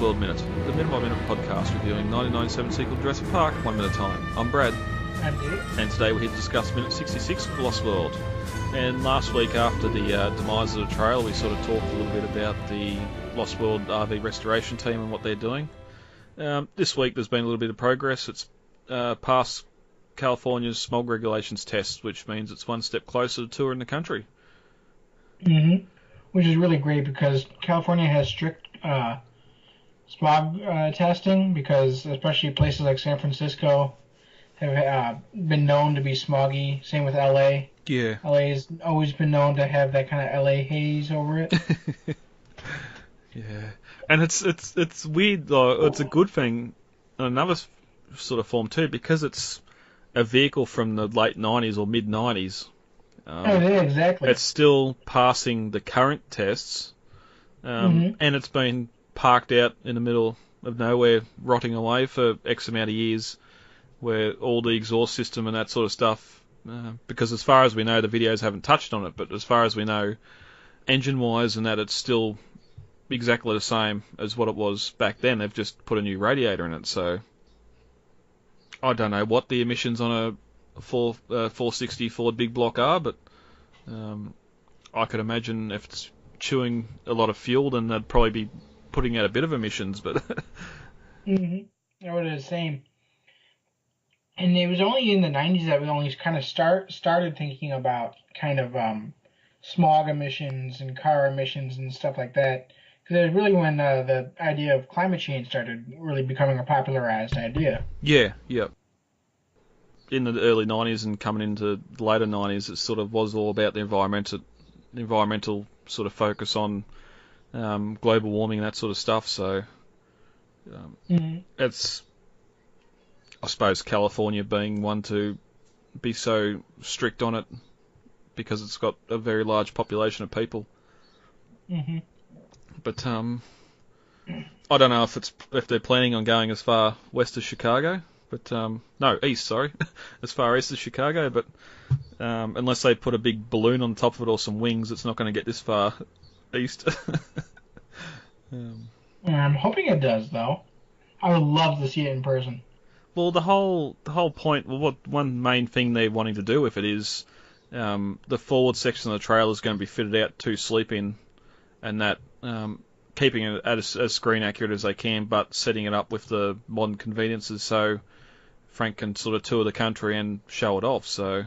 World Minute, the Minute by Minute podcast reviewing 1997 sequel Jurassic Park, 1 minute at a time. I'm Brad. I'm Dave. And today we're here to discuss minute 66 of The Lost World. And last week, after the demise of the trail, we sort of talked a little bit about the Lost World RV restoration team and what they're doing. This week there's been a little bit of progress. It's passed California's smog regulations test, which means it's one step closer to touring the country. Mm-hmm. Which is really great because California has strict smog testing, because especially places like San Francisco have been known to be smoggy. Same with LA. Yeah. LA's always been known to have that kind of LA haze over it. Yeah, and it's weird though. It's a good thing in another sort of form too, because it's a vehicle from the late 90s or mid 90s. Yeah, exactly. It's still passing the current tests, and it's been parked out in the middle of nowhere, rotting away for X amount of years, where all the exhaust system and that sort of stuff, because as far as we know, the videos haven't touched on it, but as far as we know, engine-wise and that, it's still exactly the same as what it was back then. They've just put a new radiator in it, so I don't know what the emissions on a 460 Ford big block are, but I could imagine if it's chewing a lot of fuel, then they'd probably be putting out a bit of emissions. But I would have the same. And it was only in the 90s that we only kind of started thinking about kind of smog emissions and car emissions and stuff like that. Because it was really when the idea of climate change started really becoming a popularized idea. Yeah. In the early 90s and coming into the later 90s, it sort of was all about the environmental sort of focus on global warming and that sort of stuff. So it's, I suppose, California being one to be so strict on it because it's got a very large population of people. But I don't know if they're planning on going as far west as Chicago. But, no, east, sorry. As far east as Chicago, but unless they put a big balloon on top of it or some wings, it's not going to get this far east. I'm hoping it does, though. I would love to see it in person. Well, the whole point, one main thing they're wanting to do with it is the forward section of the trail is going to be fitted out to sleep in, and that keeping it as screen accurate as they can, but setting it up with the modern conveniences so Frank can sort of tour the country and show it off. So,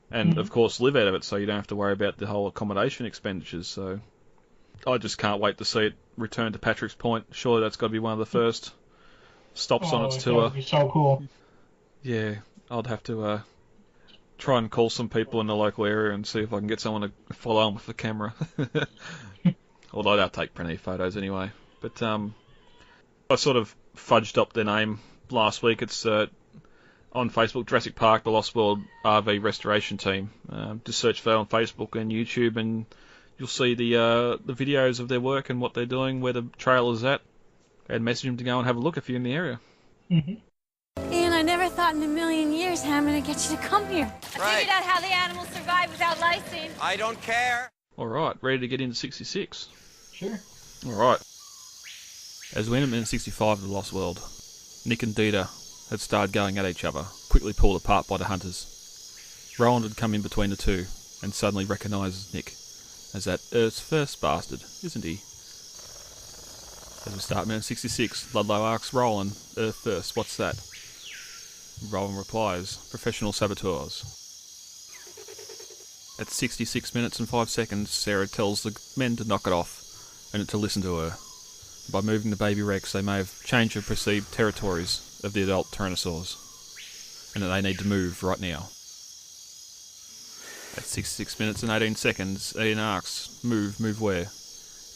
and of course live out of it, so you don't have to worry about the whole accommodation expenditures. So, I just can't wait to see it return to Patrick's Point. Surely that's got to be one of the first stops on its tour. That would be so cool. Yeah, I'd have to try and call some people in the local area and see if I can get someone to follow on with the camera. Although they'll take plenty of photos anyway. But I sort of fudged up their name last week. It's on Facebook, Jurassic Park, the Lost World RV Restoration Team. Just search for that on Facebook and YouTube, and you'll see the videos of their work and what they're doing, where the trail is at, and message them to go and have a look if you're in the area. Ian, I never thought in a million years how I'm going to get you to come here. Right. I figured out how the animals survive without lysine. I don't care. All right, ready to get into 66. Sure. All right. As we enter minute 65 of The Lost World, Nick and Dita had started going at each other, quickly pulled apart by the hunters. Roland had come in between the two, and suddenly recognises Nick as that Earth's first bastard, isn't he? As we start minute 66, Ludlow asks Roland, Earth first, what's that? Roland replies, professional saboteurs. At 66 minutes and 5 seconds, Sarah tells the men to knock it off and to listen to her. By moving the baby Rex, they may have changed the perceived territories of the adult Tyrannosaurs, and that they need to move right now. At 66 minutes and 18 seconds, Ian asks, move where?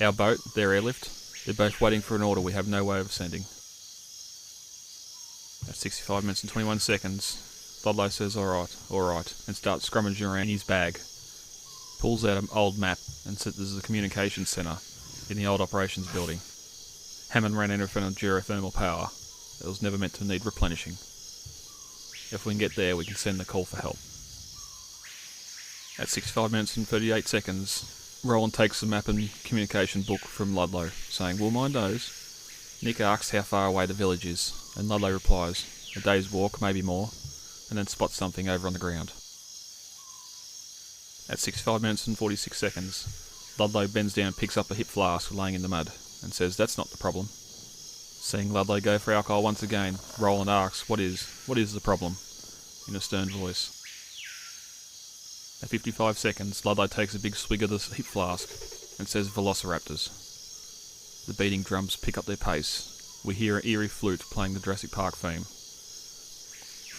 Our boat, their airlift? They're both waiting for an order we have no way of sending. At 65 minutes and 21 seconds, Ludlow says alright, and starts scrummaging around his bag. Pulls out an old map and says there's a communications centre in the old operations building. Hammond ran everything on geothermal power. It was never meant to need replenishing. If we can get there, we can send the call for help. At 65 minutes and 38 seconds, Roland takes the map and communication book from Ludlow, saying, we'll mind those. Nick asks how far away the village is, and Ludlow replies, a day's walk, maybe more, and then spots something over on the ground. At 65 minutes and 46 seconds, Ludlow bends down and picks up a hip flask laying in the mud, and says that's not the problem. Seeing Ludlow go for alcohol once again, Roland asks, what is the problem? In a stern voice. At 55 seconds, Ludlow takes a big swig of the hip flask and says velociraptors. The beating drums pick up their pace. We hear an eerie flute playing the Jurassic Park theme.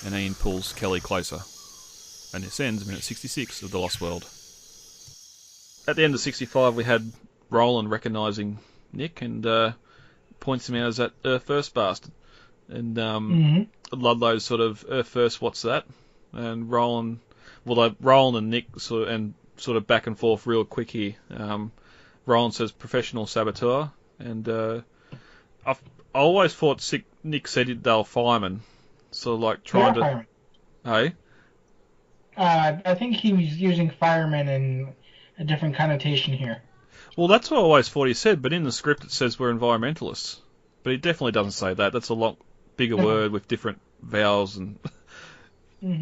And Ian pulls Kelly closer. And this ends minute 66 of The Lost World. At the end of 65, we had Roland recognising Nick and points him out as that first bastard. And Ludlow's sort of, first, what's that? And Roland and Nick sort of back and forth real quick here. Roland says professional saboteur, and I always thought Nick said they were firemen, sort of like trying to. Fireman. Hey. I think he was using fireman in a different connotation here. Well, that's what I always thought he said, but in the script it says we're environmentalists. But he definitely doesn't say that. That's a lot bigger word with different vowels and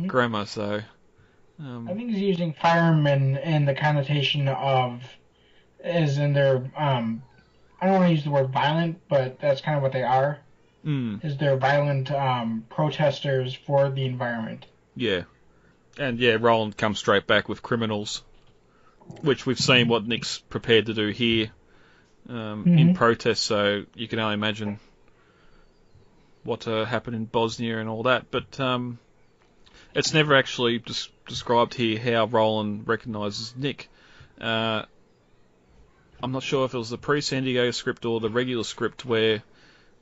grammar, so. I think he's using firemen in the connotation of, as in their, I don't want to use the word violent, but that's kind of what they are. Is they're violent protesters for the environment. Yeah. And yeah, Roland comes straight back with criminals, which we've seen what Nick's prepared to do here in protest, so you can only imagine what happened in Bosnia and all that. But it's never actually described here how Roland recognises Nick. I'm not sure if it was the pre-San Diego script or the regular script where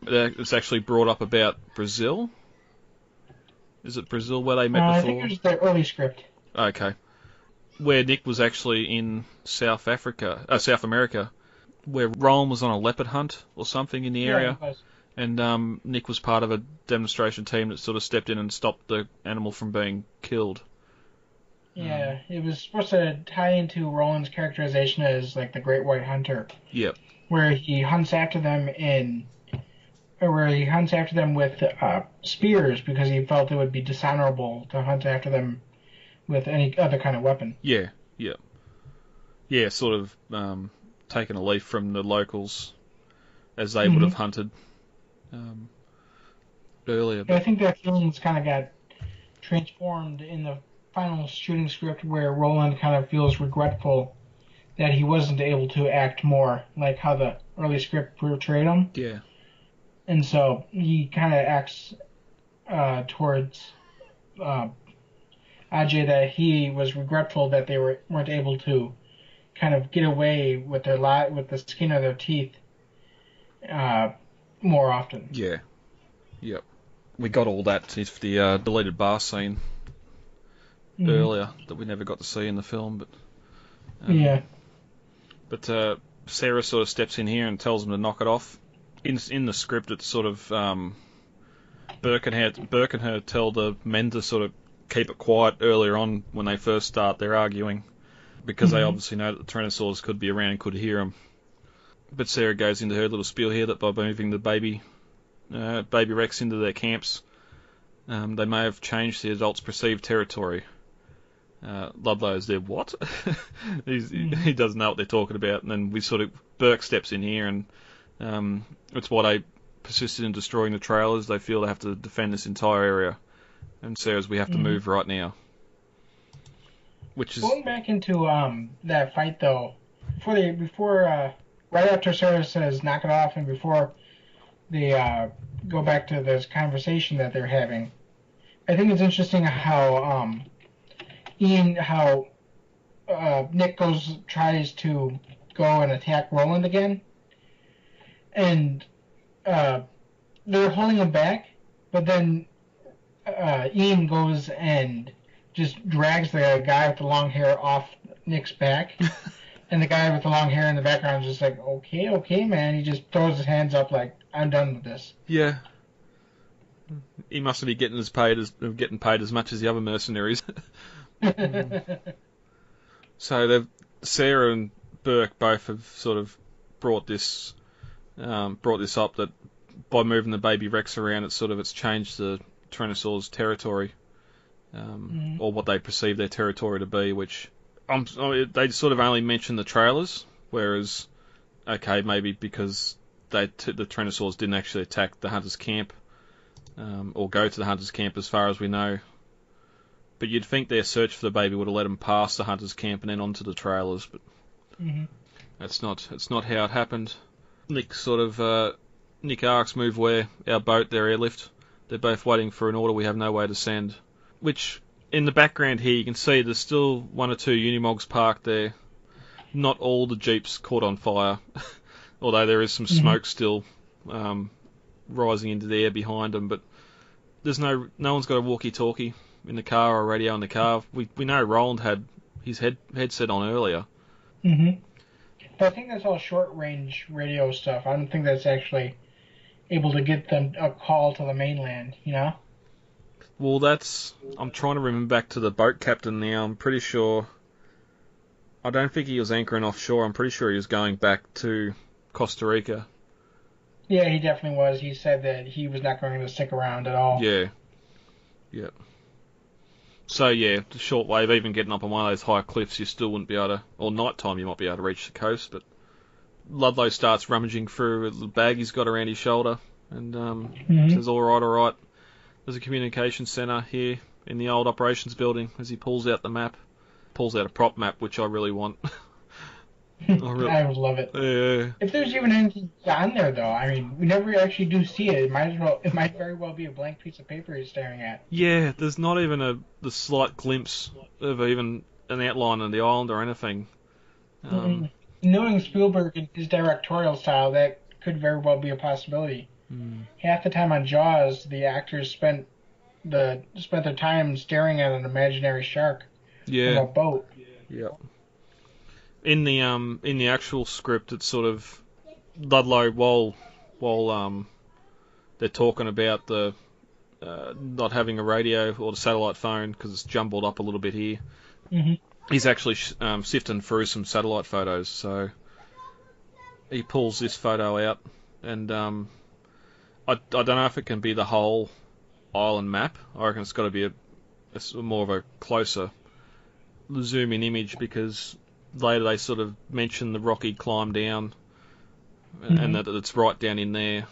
it's actually brought up about Brazil. Is it Brazil where they met before? I think it was the early script. Okay. Where Nick was actually in South America, where Roland was on a leopard hunt or something in the area. Yeah, it was. And Nick was part of a demonstration team that sort of stepped in and stopped the animal from being killed. Yeah, it was supposed to tie into Roland's characterization as like the Great White Hunter. Yep. Where he hunts after them with spears because he felt it would be dishonorable to hunt after them with any other kind of weapon. Yeah, yeah. Yeah, sort of taking a leaf from the locals as they would have hunted earlier. But I think that feelings kind of got transformed in the final shooting script where Roland kind of feels regretful that he wasn't able to act more like how the early script portrayed him. Yeah. And so he kind of acts towards Ajay that he was regretful that they weren't able to kind of get away with with the skin of their teeth more often. Yeah. Yep. We got all that if the deleted bar scene earlier that we never got to see in the film, but Yeah. But Sarah sort of steps in here and tells them to knock it off. In the script, it's sort of Burke and her tell the men to sort of keep it quiet earlier on when they first start their arguing, because they obviously know that the Tyrannosaurs could be around and could hear them. But Sarah goes into her little spiel here that by moving the baby Rex into their camps, they may have changed the adults' perceived territory. Ludlow's there, what? He doesn't know what they're talking about, and then Burke steps in here, and it's why they persisted in destroying the trailers. They feel they have to defend this entire area, and Sarah's, we have to move right now. Which is going back into that fight though, before right after Sarah says knock it off, and before they go back to this conversation that they're having, I think it's interesting how Nick tries to go and attack Roland again, and they're holding him back, but then Ian goes and just drags the guy with the long hair off Nick's back, and the guy with the long hair in the background is just like, okay, man. He just throws his hands up like, I'm done with this. Yeah. He mustn't be getting paid as much as the other mercenaries. So Sarah and Burke both have sort of brought this up that by moving the baby Rex around, it's changed the Tyrannosaur's territory, or what they perceive their territory to be. Which they sort of only mention the trailers, whereas maybe because the Tyrannosaurs didn't actually attack the hunters' camp, or go to the hunters' camp as far as we know. But you'd think their search for the baby would have led them past the hunters' camp and then onto the trailers, but that's not how it happened. Nick Ark's move where our boat, their airlift, they're both waiting for an order we have no way to send. Which, in the background here, you can see there's still one or two Unimogs parked there. Not all the Jeeps caught on fire, although there is some smoke still rising into the air behind them, but there's no one's got a walkie-talkie in the car or a radio in the car. We know Roland had his headset on earlier. But I think that's all short-range radio stuff. I don't think that's actually able to get them a call to the mainland, you know? Well, I'm trying to remember back to the boat captain now. I'm pretty sure... I don't think he was anchoring offshore. I'm pretty sure he was going back to Costa Rica. Yeah, he definitely was. He said that he was not going to stick around at all. Yeah. Yep. So, yeah, the shortwave, even getting up on one of those high cliffs, you still wouldn't be able to... Or nighttime, you might be able to reach the coast, but... Ludlow starts rummaging through the bag he's got around his shoulder, and says, all right. There's a communication centre here in the old operations building, as he pulls out the map. Pulls out a prop map, which I really want. I would love it. Yeah. If there's even anything on there, though, I mean, we never actually do see it. It might very well be a blank piece of paper he's staring at. Yeah, there's not even the slight glimpse of even an outline of the island or anything. Knowing Spielberg and his directorial style, that could very well be a possibility. Half the time on Jaws, the actors spent their time staring at an imaginary shark. Yeah. From a boat. Yeah. In the actual script, it's sort of Ludlow while they're talking about the not having a radio or the satellite phone because it's jumbled up a little bit here. He's actually sifting through some satellite photos, so he pulls this photo out, and I don't know if it can be the whole island map. I reckon it's got to be a more of a closer zoom in image, because later they sort of mention the rocky climb down, and that it's right down in there.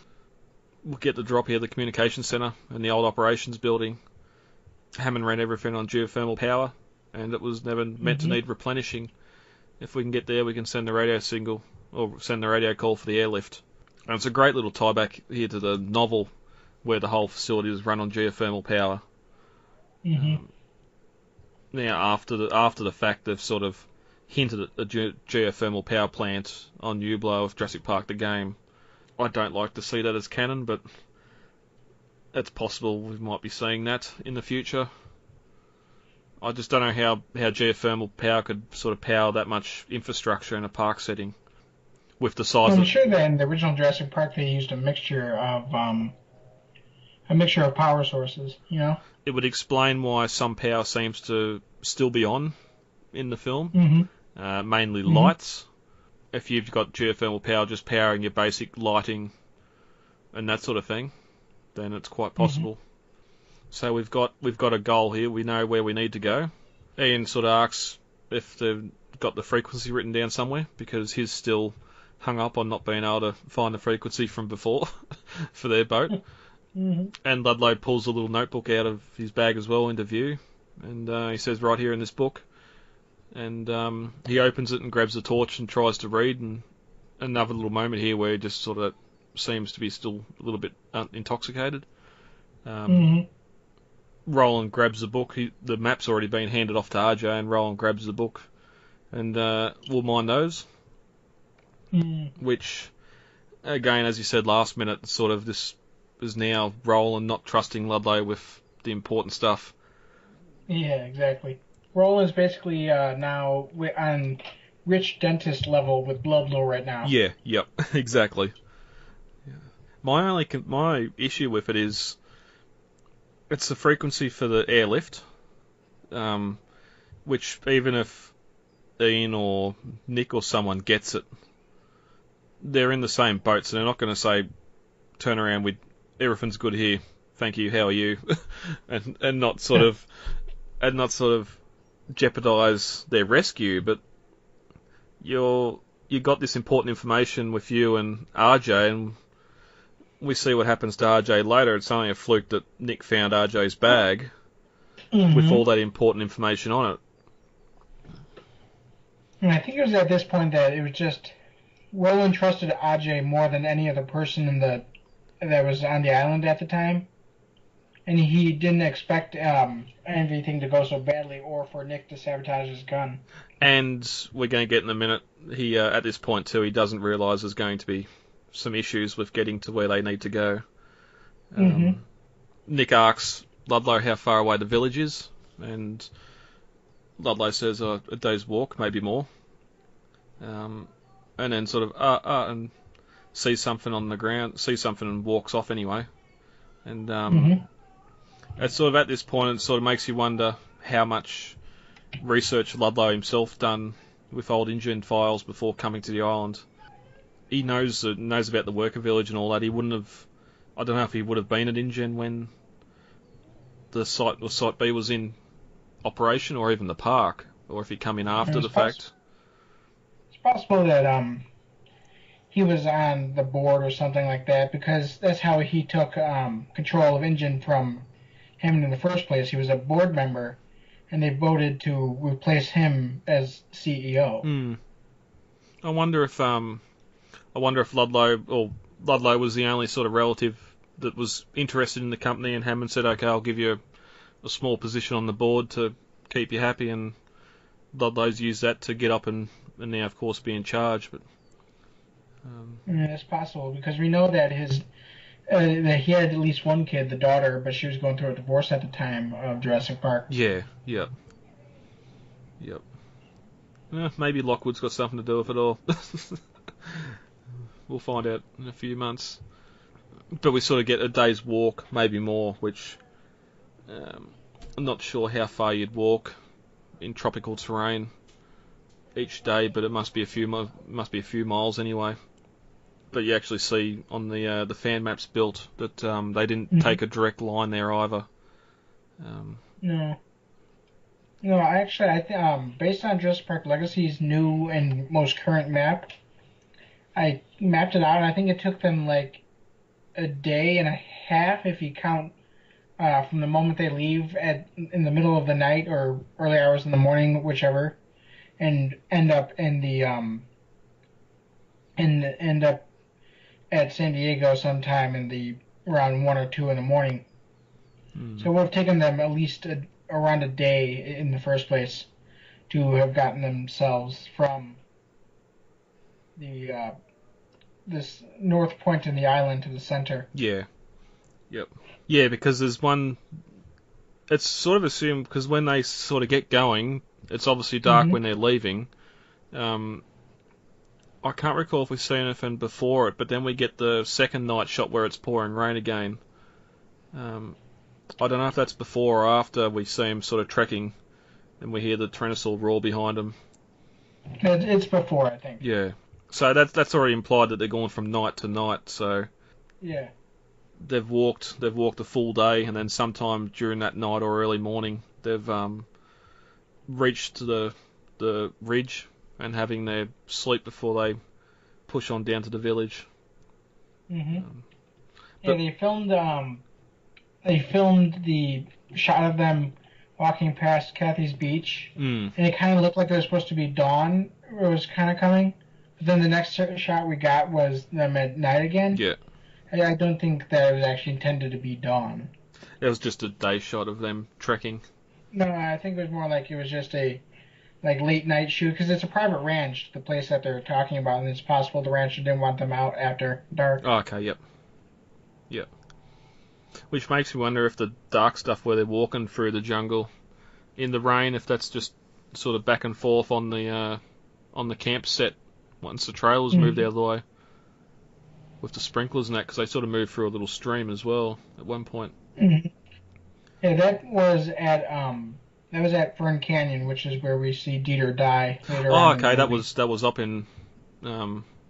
We'll get the drop here, the communication centre and the old operations building. Hammond ran everything on geothermal power, and it was never meant to need replenishing. If we can get there, we can send the radio signal, or send the radio call for the airlift. And it's a great little tie back here to the novel, where the whole facility is run on geothermal power. Now, after the fact, they've sort of hinted at a geothermal power plant on Nublo of Jurassic Park the game. I don't like to see that as canon, but it's possible we might be seeing that in the future. I just don't know how geothermal power could sort of power that much infrastructure in a park setting with the size. I'm sure that in the original Jurassic Park they used a mixture of power sources. You know, it would explain why some power seems to still be on in the film, mainly lights. If you've got geothermal power just powering your basic lighting and that sort of thing, then it's quite possible. So we've got a goal here. We know where we need to go. Ian sort of asks if they've got the frequency written down somewhere, because he's still hung up on not being able to find the frequency from before for their boat. And Ludlow pulls a little notebook out of his bag as well into view, and he says, right here in this book. And he opens it and grabs the torch and tries to read, and another little moment here where he just sort of seems to be still a little bit intoxicated. Roland grabs the book. The map's already been handed off to RJ, and Roland grabs the book, and we'll mind those. Which, again, as you said last minute, sort of this is now Roland not trusting Ludlow with the important stuff. Yeah, exactly. Roland's basically now on rich dentist level with Ludlow right now. Yeah, yep, exactly. Yeah. My issue with it is it's the frequency for the airlift, which even if Ian or Nick or someone gets it, they're in the same boat, so they're not going to say turn around with everything's good here, thank you, how are you, and not sort of jeopardize their rescue. But you got this important information with you and RJ, and we see what happens to RJ later. It's only a fluke that Nick found RJ's bag with all that important information on it. And I think it was at this point that it was just Will entrusted RJ more than any other person that was on the island at the time, and he didn't expect anything to go so badly or for Nick to sabotage his gun. And we're going to get in a minute. He at this point too, he doesn't realise there's going to be some issues with getting to where they need to go. Nick asks Ludlow how far away the village is, and Ludlow says a day's walk, maybe more. And then sort of and sees something on the ground, sees something and walks off anyway. And it's sort of at this point, it sort of makes you wonder how much research Ludlow himself done with old Indian files before coming to the island. He knows about the worker village and all that. He wouldn't have. I don't know if he would have been at InGen when the Site B was in operation, or even the park, or if he come in after the fact. It's possible that he was on the board or something like that, because that's how he took control of InGen from him in the first place. He was a board member, and they voted to replace him as CEO. I wonder if Ludlow was the only sort of relative that was interested in the company, and Hammond said, "Okay, I'll give you a small position on the board to keep you happy," and Ludlow's used that to get up and now, of course, be in charge. But yeah, it's possible, because we know that that he had at least one kid, the daughter, but she was going through a divorce at the time of Jurassic Park. Yep. Maybe Lockwood's got something to do with it all. We'll find out in a few months. But we sort of get a day's walk, maybe more, which I'm not sure how far you'd walk in tropical terrain each day, but it must be a few miles anyway. But you actually see on the fan maps built that they didn't take a direct line there either. No, actually, I think based on Jurassic Park Legacy's new and most current map, I mapped it out, and I think it took them like a day and a half if you count from the moment they leave in the middle of the night or early hours in the morning, whichever, and end up at San Diego sometime around 1 or 2 in the morning. So it would have taken them at least around a day in the first place to have gotten themselves from this north point in the island to the center. Yeah. Yep. Yeah, because there's one. It's sort of assumed, because when they sort of get going, it's obviously dark when they're leaving. I can't recall if we've seen anything before it, but then we get the second night shot where it's pouring rain again. I don't know if that's before or after we see him sort of trekking, and we hear the Tyrannosaur roar behind him. It's before, I think. Yeah. So that's already implied that they're going from night to night. So yeah, they've walked a full day, and then sometime during that night or early morning, they've reached the ridge and having their sleep before they push on down to the village. Yeah, they filmed the shot of them walking past Kathy's beach, and it kind of looked like it was supposed to be dawn. It was kind of coming. But then the next shot we got was them at night again. Yeah. I don't think that it was actually intended to be dawn. It was just a day shot of them trekking. No, I think it was more like it was just a late night shoot, because it's a private ranch, the place that they're talking about, and it's possible the rancher didn't want them out after dark. Oh, okay, yep. Which makes me wonder if the dark stuff where they're walking through the jungle in the rain, if that's just sort of back and forth on the camp set once the trailers moved out of the way with the sprinklers and that, because they sort of moved through a little stream as well at one point. Yeah, that was at Fern Canyon, which is where we see Dieter die later on. Oh, okay, that was up in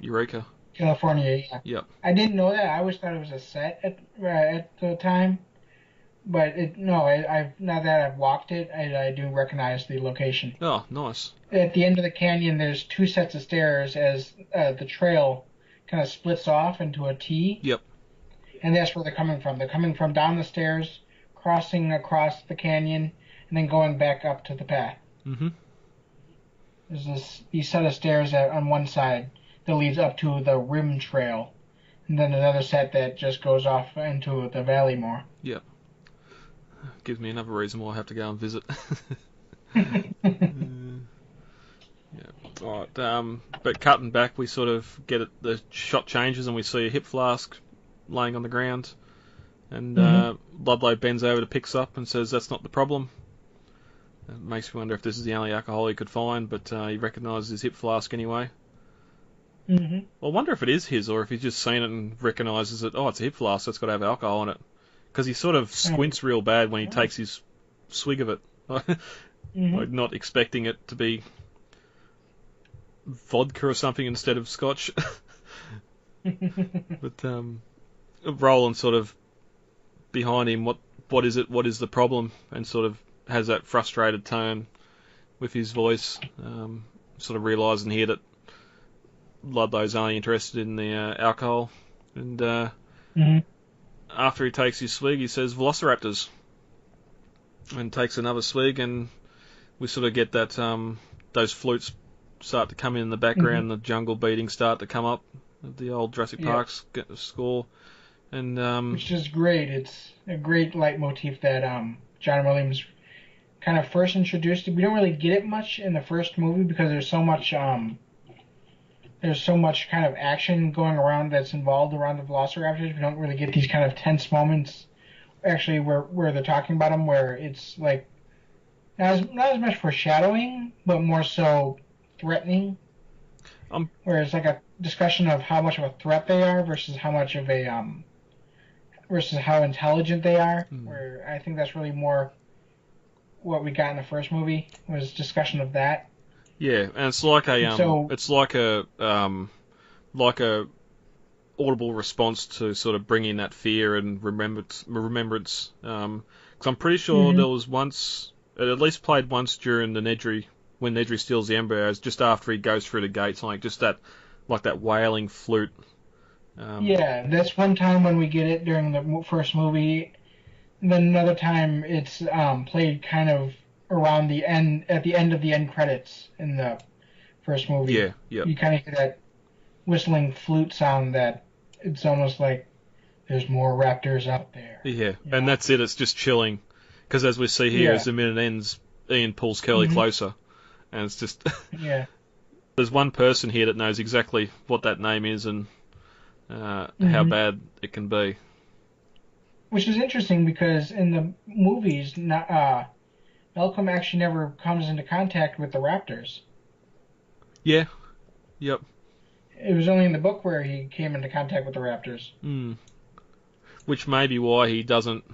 Eureka. California, yeah. Yep. I didn't know that. I always thought it was a set at the time. But no, I've now that I've walked it, I do recognize the location. Oh, nice. At the end of the canyon, there's two sets of stairs as the trail kind of splits off into a T. Yep. And that's where they're coming from. They're coming from down the stairs, crossing across the canyon, and then going back up to the path. Mm-hmm. There's these set of stairs on one side that leads up to the rim trail, and then another set that just goes off into the valley more. Yep. Gives me another reason why I have to go and visit. Yeah. All right. But cutting back, we sort of get it. The shot changes, and we see a hip flask laying on the ground, and Ludlow bends over to picks up and says, "That's not the problem." It makes me wonder if this is the only alcohol he could find, but he recognises his hip flask anyway. Mm-hmm. I wonder if it is his, or if he's just seen it and recognises it. Oh, it's a hip flask, so it's got to have alcohol in it. Because he sort of squints real bad when he takes his swig of it. Like not expecting it to be vodka or something instead of scotch. But Roland sort of behind him, what is it? What is the problem? And sort of has that frustrated tone with his voice, sort of realising here that Ludlow's only interested in the alcohol. And after he takes his swig, he says, "Velociraptors," and takes another swig, and we sort of get that those flutes start to come in the background, the jungle beatings start to come up, the old Jurassic Park score, and which is great. It's a great leitmotif that John Williams kind of first introduced. We don't really get it much in the first movie because there's so much kind of action going around that's involved around the Velociraptors. We don't really get these kind of tense moments, actually, where they're talking about them, where it's like not as much foreshadowing, but more so threatening. Where it's like a discussion of how much of a threat they are versus how much of a versus how intelligent they are. Where I think that's really more what we got in the first movie was discussion of that. Yeah, and it's like a audible response to sort of bring in that fear and remembrance. Because I'm pretty sure there was once, it at least played once during the Nedry, when Nedry steals the embryos, just after he goes through the gates, like just that wailing flute. Yeah, that's one time when we get it during the first movie. Then another time it's played kind of around the end, at the end of the end credits in the first movie. Yeah. You kind of hear that whistling flute sound that it's almost like there's more raptors out there. Yeah, and that's it. It's just chilling. Because as we see here, as the minute ends, Ian pulls Kelly closer. And it's just... There's one person here that knows exactly what that name is and how bad it can be. Which is interesting because in the movies, Malcolm actually never comes into contact with the raptors. Yeah. Yep. It was only in the book where he came into contact with the raptors. Which may be why he doesn't...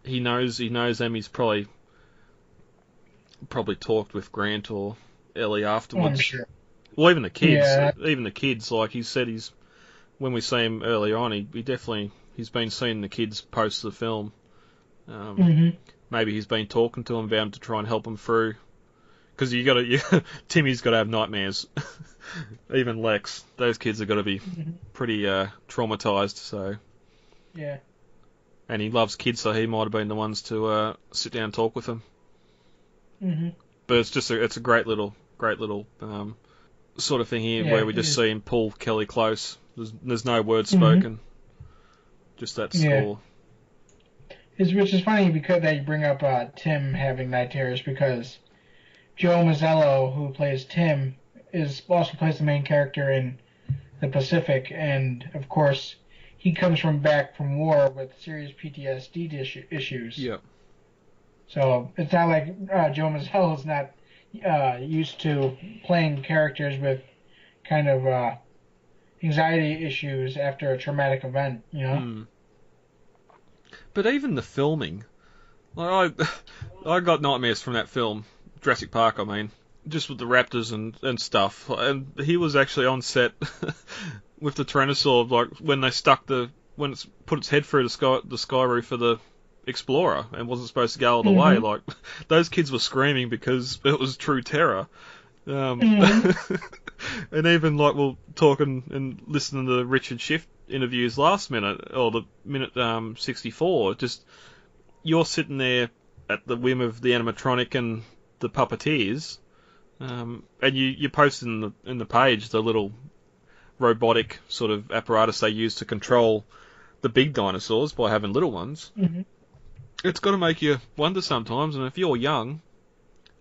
He knows them. He's probably talked with Grant or Ellie afterwards. I'm sure. Well, even the kids. Yeah. Even the kids, like he said, when we see him earlier on, he's been seeing the kids post the film. Maybe he's been talking to them about them to try and help them through. Because Timmy's got to have nightmares. Even Lex, those kids have got to be pretty traumatized. So. Yeah. And he loves kids, so he might have been the ones to sit down and talk with them. But it's just it's a great little sort of thing here where we just see him pull Kelly close. There's no words spoken. Just that score. Which is funny because they bring up Tim having night terrors because Joe Mazzello, who plays Tim, also plays the main character in the Pacific, and of course he comes back from war with serious PTSD issues. Yeah. So it's not like Joe Mazzello is not used to playing characters with kind of anxiety issues after a traumatic event, you know. But even the filming, like I got nightmares from that film, Jurassic Park. I mean, just with the raptors and stuff. And he was actually on set with the Tyrannosaur, like when it's put its head through the sky roof of the Explorer and wasn't supposed to go all the way. Like those kids were screaming because it was true terror. And even like we'll talking and listening to the Richard Schiff interviews last minute or the minute 64. Just you're sitting there at the whim of the animatronic and the puppeteers, and you post in the page the little robotic sort of apparatus they use to control the big dinosaurs by having little ones. It's got to make you wonder sometimes, and if you're young,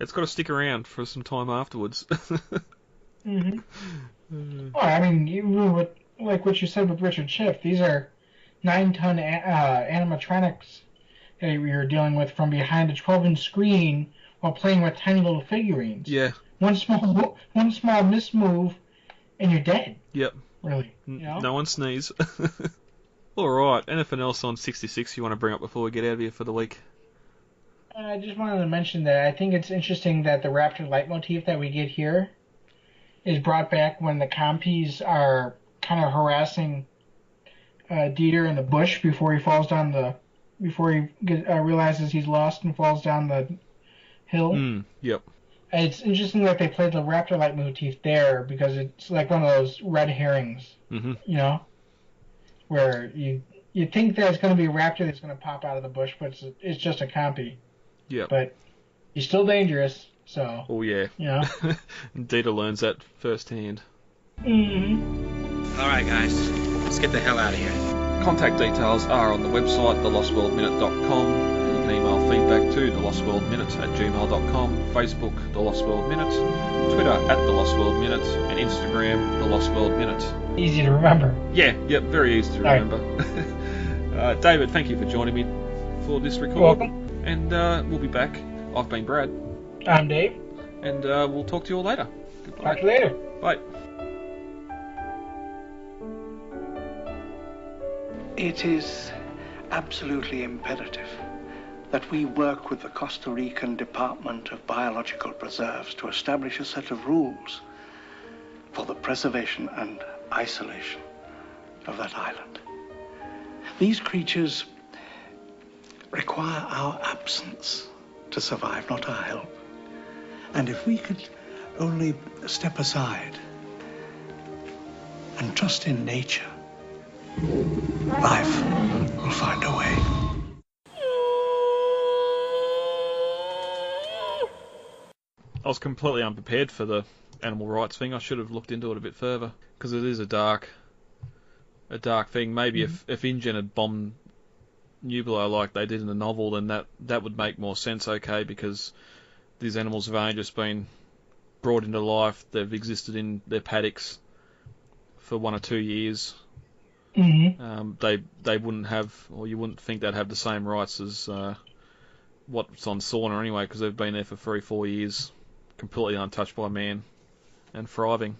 it's got to stick around for some time afterwards. Well, I mean, like what you said with Richard Schiff, these are 9-ton animatronics that you're dealing with from behind a 12-inch screen while playing with tiny little figurines. Yeah. One small mismove, and you're dead. Yep. Really. You know? No one sneeze. All right. Anything else on 66 you want to bring up before we get out of here for the week? I just wanted to mention that I think it's interesting that the raptor leitmotif that we get here is brought back when the compies are kind of harassing Dieter in the bush before he realizes he's lost and falls down the hill. Yep. It's interesting that they played the raptor leitmotif there because it's like one of those red herrings, you know, where you think there's going to be a raptor that's going to pop out of the bush, but it's just a compy. Yeah. But he's still dangerous, so. Oh yeah. You know. Dieter learns that firsthand. All right, guys, let's get the hell out of here. Contact details are on the website, thelostworldminute.com. You can email feedback to thelostworldminute@gmail.com, Facebook, The Lost World Minute, Twitter @thelostworldminute, and Instagram, The Lost World Minute. Easy to remember. Yeah, very easy to remember. David, thank you for joining me for this record. You're welcome. And we'll be back. I've been Brad. I'm Dave. And we'll talk to you all later. Goodbye. Talk to you later. Bye. It is absolutely imperative that we work with the Costa Rican Department of Biological Preserves to establish a set of rules for the preservation and isolation of that island. These creatures require our absence to survive, not our help. And if we could only step aside and trust in nature, life will find a way. I was completely unprepared for the animal rights thing. I should have looked into it a bit further, because it is a dark thing. Maybe if InGen had bombed Nubilo like they did in the novel, then that would make more sense, okay, because these animals have only just been brought into life. They've existed in their paddocks for 1 or 2 years. They wouldn't have, or you wouldn't think they'd have the same rights as what's on Sauna anyway, because they've been there for 3-4 years, completely untouched by man and thriving.